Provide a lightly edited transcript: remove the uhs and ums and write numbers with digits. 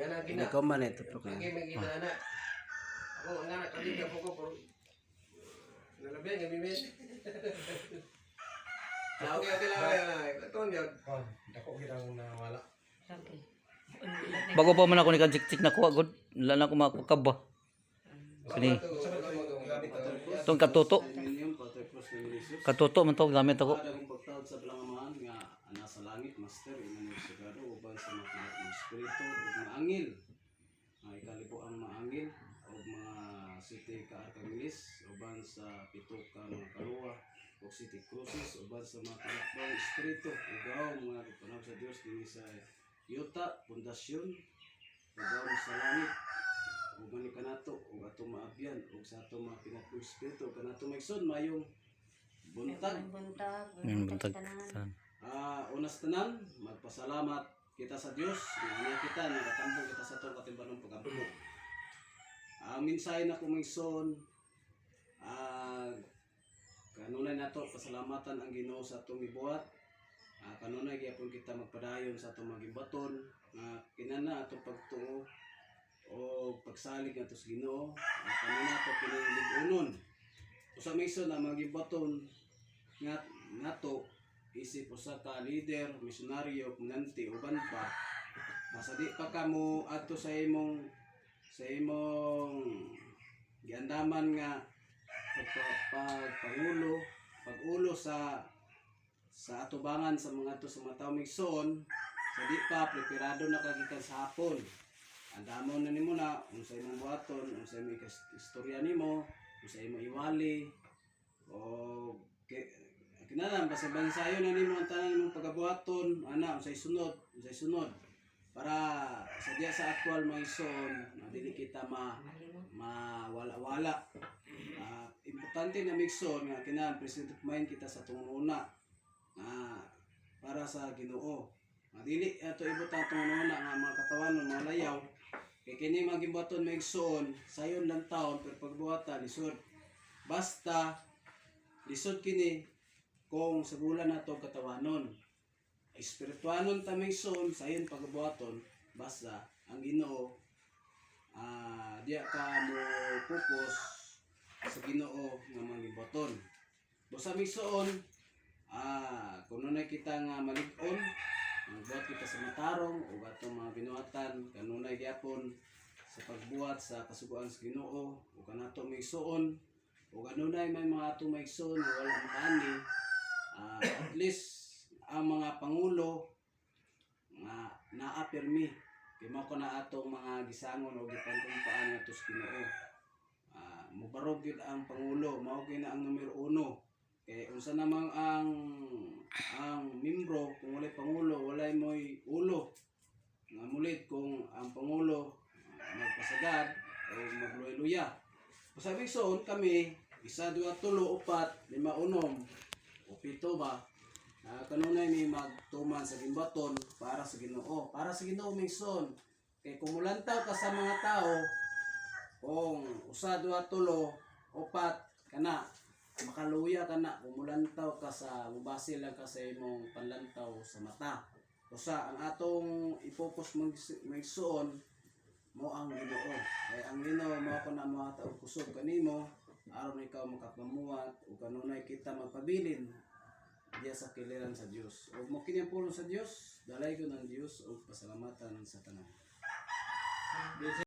Hindi ko man ito po ka. Lagi may ginana. Ako ang anak kali ko ko pero nalabi ng mimit. Okay lang. Ito ang yun. Dako girang nawala. Bago pa man ako ni kanchik-chik na kuha gud. Wala na ako makakab ba. Kani tong katuto. Katuto man to gamit ako. Adagong pagtawad sa balangamahan nga nasa langit master ina sigado uban sa mga espiritu ug mga angel. Ay kalipo ang mga angel ug mga city ka arkangeles uban sa pito ka mga kaluwa ug city cruces uban sa mga kalakbang espiritu ugaw mga panahon sa Dios dinhi sa yuta pundasyon ugaw sa langit ug mani kanato ug atong maabyan ug sa atong mga pinatong espiritu kanato maigsoon mayong buntag. Buntag. Unas tanan, magpasalamat kita sa Dios nga kita nagatambong kita sa atong katimbanong pag-abot. Ang mensahe na kumingson kanunay nato pasalamatan ang Ginoo sa atong gibuhat. Kanunay gyapon kita magpadayon sa atong mga gibaton nga kinana atong pagtuo o pagsalig nato sa Ginoo. Kanunay nato piniligunon. Usa mison ang mga gibaton nga nato isip usa ka leader, misyonaryo, nanti uban pa. Basta di pa ka mo adto sa imong giandaman nga pag-ulo sa atubangan sa mga to sa mga tawo migsoon, sa di pa preparado na kagikan sa hapon. Andamon na nimo na unsay imong buhaton, unsay imong istorya nimo, unsay imong iwali o kinahanglan basta bansayo na nimo ang tanan imong pagabuhaton ana unsay sunod para sa diya sa aktual mga ison dili kita mawala-wala. Importante na migson nga kinahanglan present of mind kita sa tunguna para sa Ginoo. Dili ato ibot ang tunguna nga mga katawanon mga layaw kay kini mga gibuhaton migson sayon lang taon pero pagbuhatan lisod. Basta lisod kini kung sa bulan nato katawanon. Espirituanon ta migson sayon pagbuhaton basta ang Ginoo diya ka mo focus sa Ginoo nga mga gibuhaton. Basta migson kung nunay kita nga malig-on magbuhat kita sa matarong o atong mga binuhatan kanunay gyapon sa pagbuhat sa kasugoan sa Ginoo o kanato migsuon o kanunay may mga atong maigsoon nga wala makani. At least ang mga pangulo nga naapirmi kay mao na atong mga gisangon o gipantumpaan nga tus Ginoo. Mubarog gyud ang pangulo, mao gyud ang numero 1. Kay unsa namang ang membro kung walay pangulo, walay moy ulo. Nga mulit kung ang pangulo magpasagad o magluya-luya. Sabi so kami 1, 2, 3, 4, 5, 6 o 7 ba kanunay may magtuman sa gimbaton para sa Ginoo. Para sa Ginoo migson. Kay kumulantaw ka sa mga tao kung 1, 2, 3, 4 kana makaluya kana kumulantaw ka sa mubase lang ka sa imong panlantaw sa mata. Usa ang atong i-focus migsuon mo ang Ginoo. Kay ang Ginoo mao ko na mga taog kusog kanimo aron ikaw makapamuhat o kanunay kita magpabilin diya sa kiliran sa Dios. O mo kini pulong sa Dios, dalay ko ng Dios o pasalamatan sa tanan.